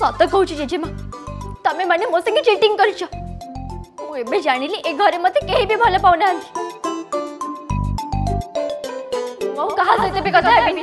सत कहूँ जेजेमा तमें माने मो संगे चीटिंग करछ मुझे जानिली ए घरे मते केही भी भल पाउना मो कहा सहित भी कथा हेबी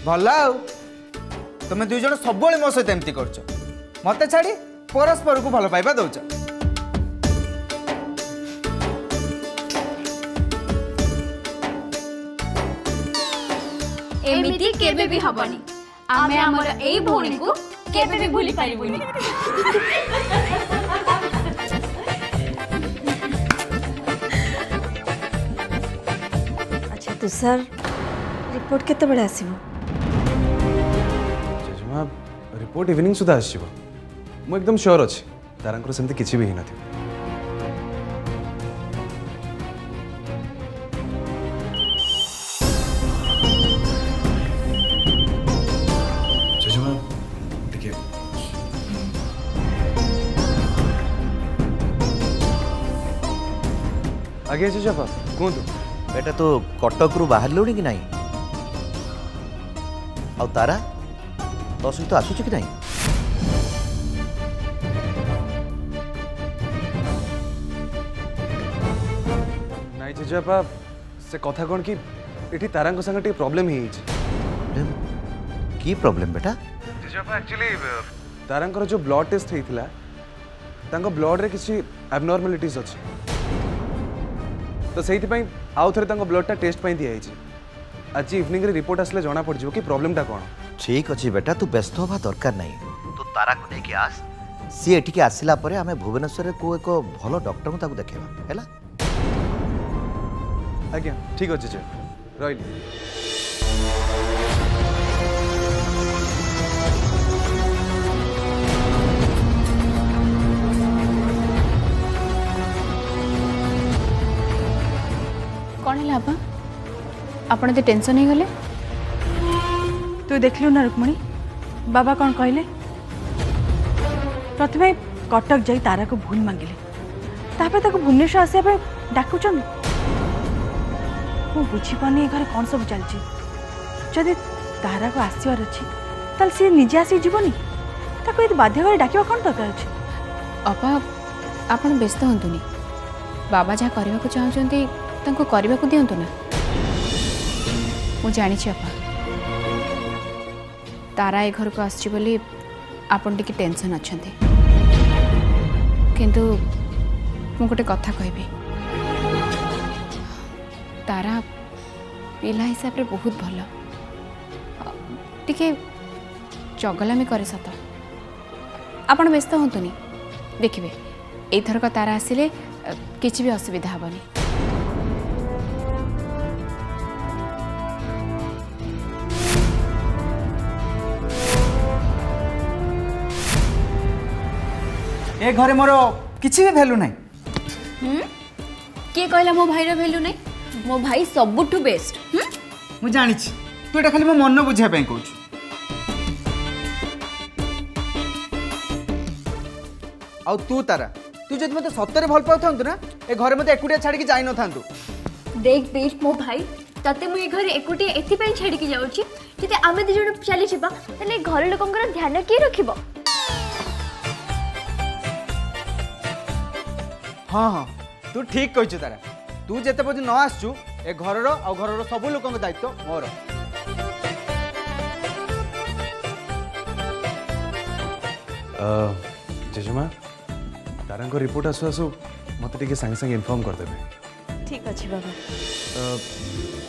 भला तुम दुई जन सब मो सहित एमती कर मत छाड़ी परस्पर को भल पाइबा दौच एमिति केबे भी हबनी आमे हमर एई भौणी को केबे भी भूली पारिबुनी अच्छा तुषार रिपोर्ट केते बेले आसीबो रिपोर्ट इवनिंग सुधा आसीबो मु एकदम श्योर अछि तारंकर सेमते किछि भी हिनथि जजमा टिके आगे जजमा कोंतु बेटा तो कटक रु बाहर लोड़ी कि नहीं आ तारा तो सहित आसुच कि नहीं नहीं जेजेपा से कथा कौन कि एठी तारा संग टे प्रॉब्लम ही की प्रॉब्लम बेटा जेजेपा एक्चुअली तारा जो ब्लड टेस्ट हेतिला तांको ब्लड रे किसी एबनॉर्मलिटीज अछि तो सेहित पई आउ थरे तांको ब्लड टा टेस्ट पई दिया हिची आज इवनिंग रे रिपोर्ट आसले जाना पड़ जिवो कि प्रॉब्लम टा कोन ठीक अच्छी बेटा तू व्यस्त होगा दरकार नहीं तू तारा को लेके आस सी एठी आसिला परे हमें भुवनेश्वर को एक भलो डॉक्टर को देखेबा हैला आज्ञा ठीक अच्छे जे रहिली कौन है आपा आपण ते टेंशन नहीं गले तू देखलु ना रुक्मणी बाबा कौन कहले प्रथमे कटक जाई तारा को भूल मांगिले तापर ताको भुवनेश्वर आसे डाकुचन मु बुझी पानी घर कौन सब चलची जदि तारा को आसबार अच्छी ताल सी निजे आसी जीवनी ताको ये बाध्य कर डाकिबा कोन दरकार अछि। अपा आपण व्यस्त हंतुनी बाबा जहाँ करने को चाहते तांको करने को दिंतु ना। मु जानी अपा तारा ए घर को आसछि बोली आपण टिके टेंशन अच्छे किंतु मु गोटे कथा कहबी तारा पिला हिसाब रे बहुत भल टिके चगलामी करे सत आपण व्यस्त हंतुनी देखिए एथरक तारा आसिले किसी भी असुविधा हेनी। ए घरे मोर किसी भी वैल्यू नहीं। किए कहला मो भाईर वैल्यू नहीं? मो भाई सबुठु बेस्ट। मु जानी तू एटा खाली मो मन बुझा पे कहू। आ तू तारा तू जब मत सतरे भल पाऊ ना ए घरे मत एकुटिया छाड़ी जाई न थांतु। देख देख मो भाई तते मु ए घर एकुटिया एथि छाड़ी के जाउची जते आमे दि जण चली छिबा तले घर लोकंकर ध्यान के रखिबो। हाँ हाँ तू ठीक कहଛୁ तारा तू जेते पज न आसचु ए घरर आ घरर सब लोकंक दायित्व मोर। जेजेमा तारा रिपोर्ट आसु आसु मत टिके संगे संगे इन्फॉर्म कर देबे। ठीक अछि बाबा।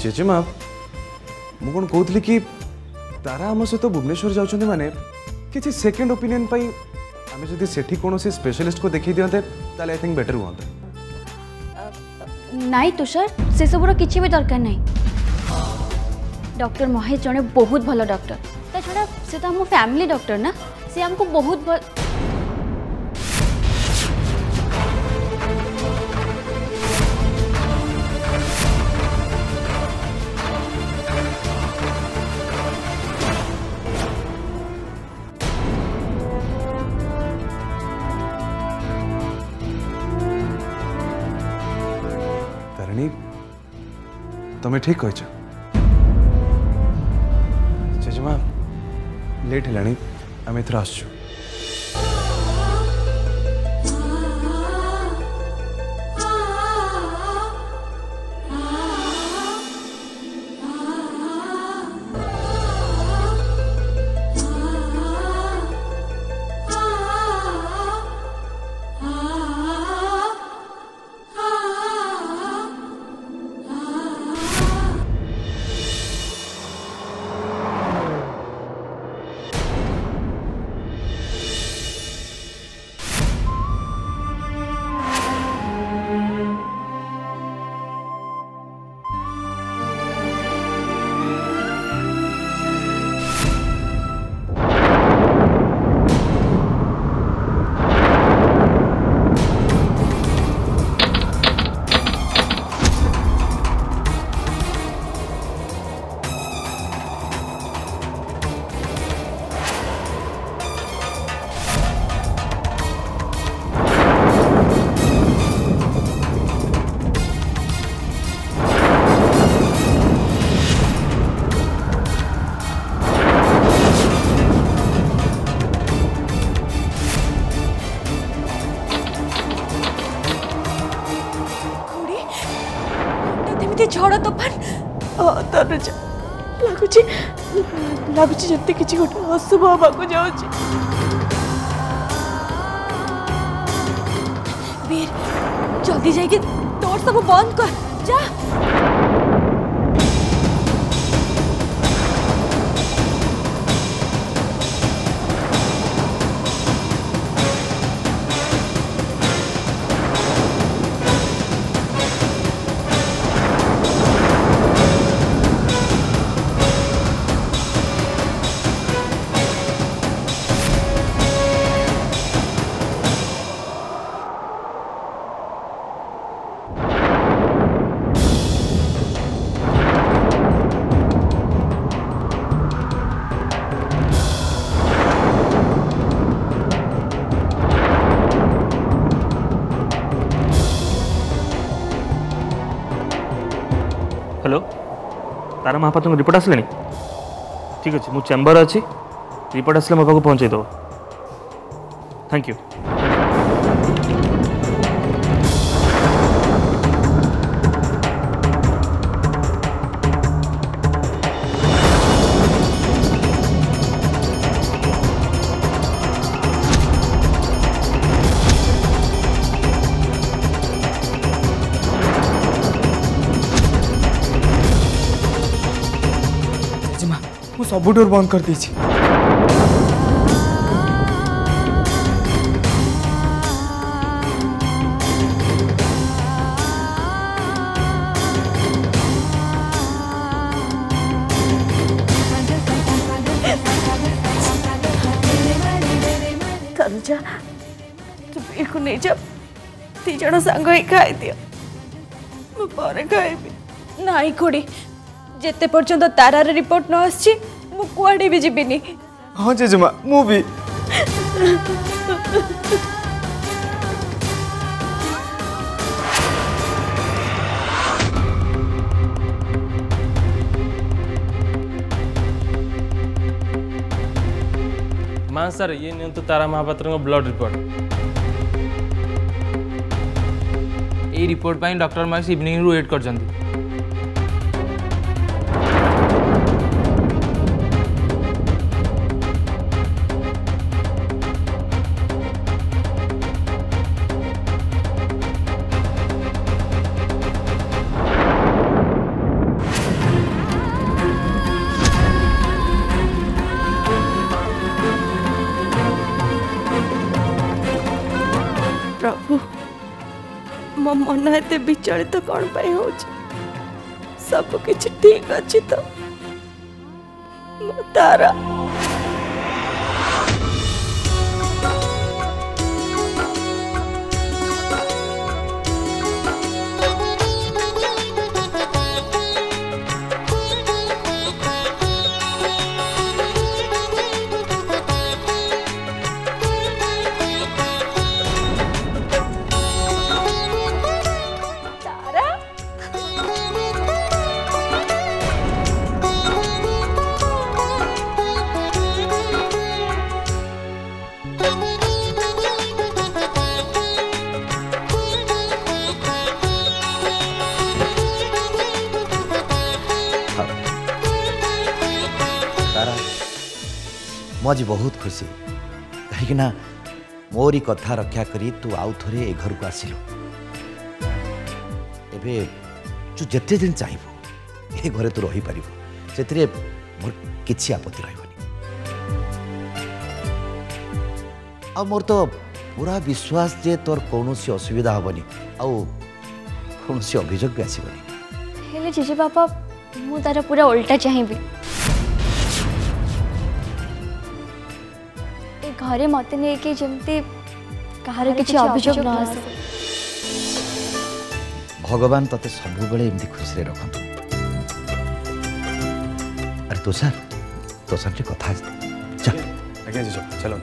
जेजेमा मु कोन कहउतली कि तारा हम सहित भुवनेश्वर जाउछन्ते माने किछि सेकंड ओपिनियन पई आमे जदि सेठी कोनोसी स्पेशलिस्ट को देखि दियंते ताले आई थिंक बेटर हुआंता। नाई तुषार से सबुर किसी भी दरकार नहीं। डॉक्टर महेश जने बहुत भल डॉक्टर ता छड़ा से तो हम फैमिली डॉक्टर ना से हमको बहुत तुम्हें ठीक कह जेजेमा लेट है आम एथर आसचु। झड़ तोफान लगुच लगुच जब किसी गोटे अशुभ होगा जाऊँगी। वीर जल्दी जाइए डोर सब बंद कर जा। हेलो तारा महापात्र रिपोर्ट आसले? ठीक अच्छे मुझे चेम्बर अच्छी रिपोर्ट आसले मो पाक पहुँचे दो थैंक यू सब डोर बंद कर दीजिए तनुजा तू वीर को नहीं जा दी जन सांग ही खाई दियो मु पर खाइबी नाई कोड़ी जेते पर्यंत तारार रिपोर्ट न आसी मु कुआडे भी जीविनी हाँ जेजेमा मु भी मां सर ये नहीं तो तारा महापात्र ब्लड रिपोर्ट ये रिपोर्ट पर डॉक्टर मार्क्स इवनिंग रु वेट कर प्रभु मो मन एते विचलित कौन पाई हो सब किछ ठीक अच्छी तो तारा ମୁଁ ଆଜି ବହୁତ ଖୁସି କାହିଁକିନା ମୋରି କଥା ରକ୍ଷା କରି ତୁ ଆଉ ଥରେ ଏ ଘରକୁ ଆସିଲୁ ଏବେ ତୁ ଯେତେ ଦିନ ଚାହିଁବୁ ଏ ଘରେ ତୁ ରହିପାରିବୁ ସେଥିରେ ମୋର କିଛି ଆପତ୍ତି ରହିବନି ଆଉ ମୋର ତ ପୁରା ବିଶ୍ୱାସ ଯେ ତୋର କୌଣସି ଅସୁବିଧା ହେବନି ଆଉ କୌଣସି ଅଭିଯୋଗ ବି ଆସିବନି ହେଲେ ଜେଜେ ବାପା ମୁଁ ତାର ପୁରା ଓଲଟା ଚାହିଁବି घरे मत नहीं कि जमती कहार किसी अभियोग न आसे भगवान तते सब बेले एमती खुशी रखंतु अरे तोसार कथा चल आज्ञा जी चलो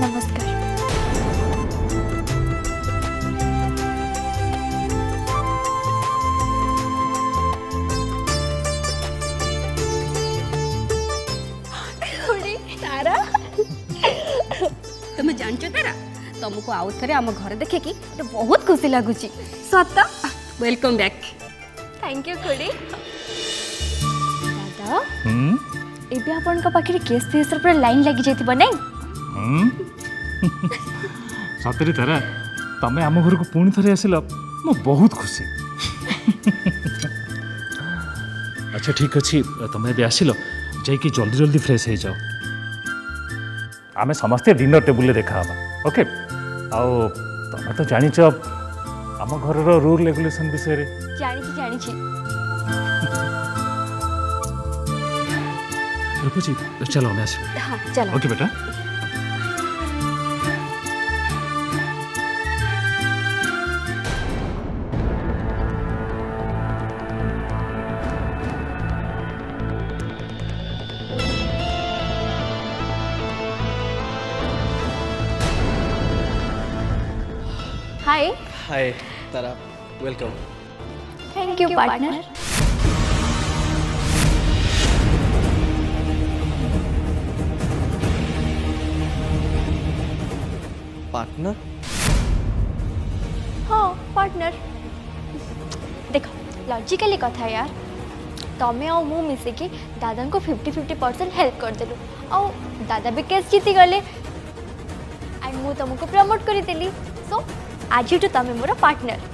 नमस्कार तारा तुम जानचो तारा तुमको आउ थे आम घर देखे कि बहुत खुशी लगुच सत वेलकम बैक थैंक यू खुड़ी दादा एबे आपन का पाखरे केस फेस पर लाइन लगी जाइतिबो नै सतरी तारा तमें आम घर को पुणी थे आसिल मु बहुत खुशी अच्छा ठीक अच्छे तुम्हें भी आसिल जाकि जल्दी जल्दी फ्रेश हो जाओ आमे समस्ते डिनर टेबुल देखा ओके आओ तुम तो जानिच आम घर रूल रेगुलेशन विषय जानी रूपजी चलो हमें आस हाँ चलो ओके बेटा hi. Hi Tara, welcome. Thank you partner. Partner? हाँ पार्टनर। देख लॉजिकली कथा यार, तमें आ मु मिसिकी दादा को 50-50% हेल्प करदेलु आ दादा भी केस जीति गले एंड मु तुमको प्रमोट करी सो आज तमें मोर पार्टनर।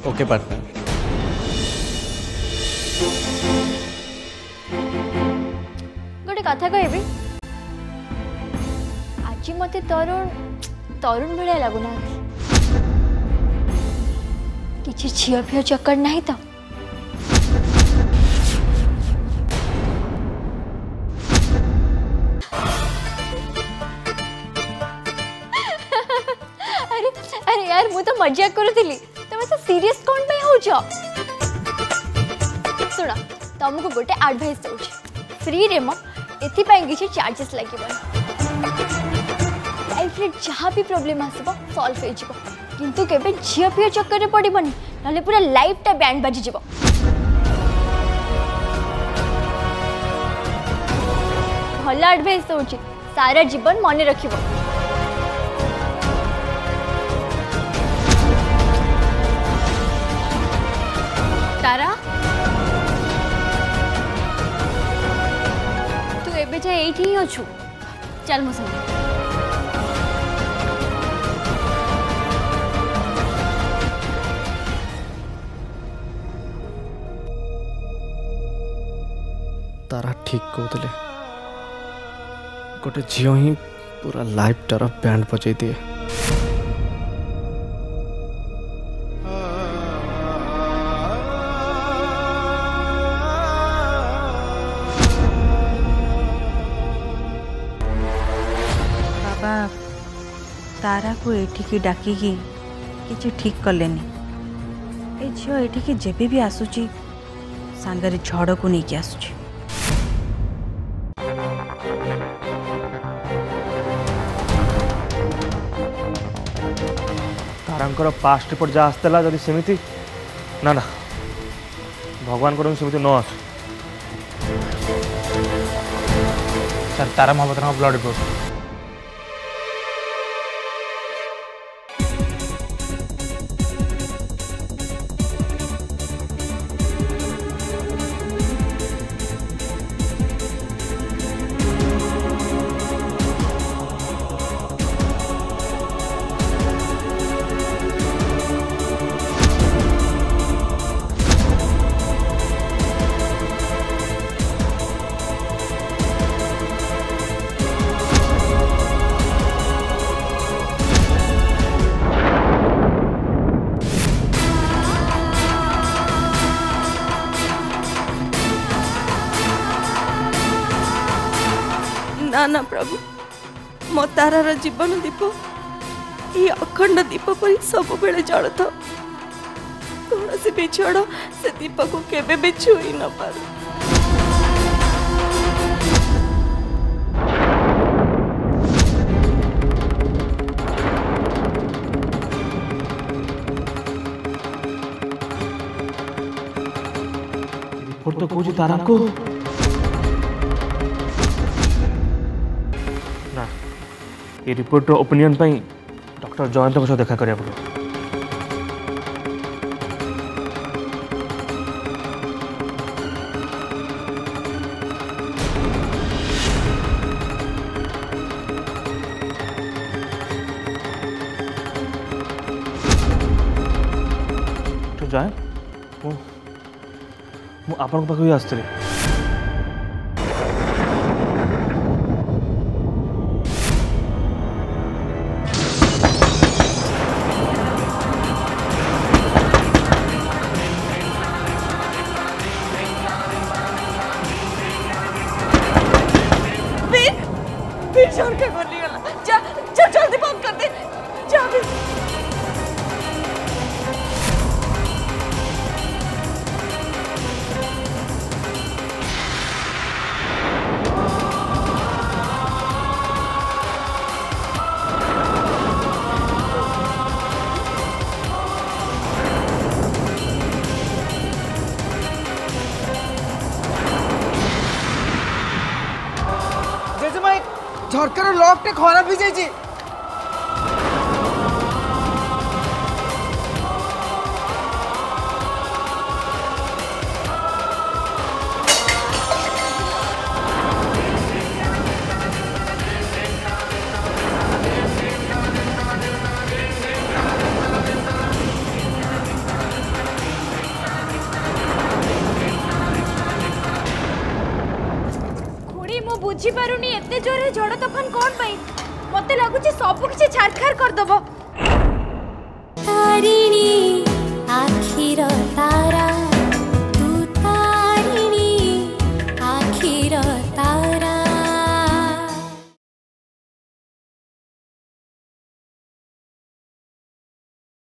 Okay partner. गोटे कथा कहबी, आज मते तरुण तरुण भाया लगुना किसी झील फिर चक्कर नहीं तो अरे अरे यार मु तो मजाक करूली, तुम तो सीरियस कौन पे हो जाओ। सुना तुमको गोटे एडवाइस दउछ, फ्री रे म एथि किसी चार्जेस लगे लाइफ रे जहाँ भी प्रॉब्लम आसब सॉल्व हो जिवो, किंतु केबे झियो फियो चक्कर रे पड़िबनी, नले पूरा लाइफ टा बैंड बाजी जिवो। भला एडवाइस दउछ, सारा जीवन मन रखिबो। तारा तू एबे जा एठी ही अछु, चल मो संगे। तारा ठीक कहते, गोटे झील ही पूरा लाइफ टार बैंड बजाई दिए। बाबा तारा को एठिकी डाकिकी किसी ठीक कलेनी। ए झील एठिकी जेबे भी आसुची सांगरे झड़ को लेकिन आसुची। तारांकर पास्ट रिपोर्ट जहाँ आसला जदि सेमिति ना ना भगवान को सेमिति न आसु। सर तारा महापात्र ब्लड रिपोर्ट। ना ना प्रभु, मो तारार जीवन दीप ये अखंड दीप पर सब बेले जल था। कौन से भी छड़ से दीप को केबे भी छुई न पारू। रिपोर्ट तो कौन तारा को ये रिपोर्ट ओपिनियन डॉक्टर जयंत सह देखा करिया पड़ो। तो जाए मु आपण पाखु आसली झरका खोली गला जा जा जल्दी बंद कर दे जा भी झरकार लॉक खराब हो जाए बुझी पारुनी एते जोरे झड़ तूफान कौन पाई मते लागुची सब किछि छारखार कर दबो तारिणी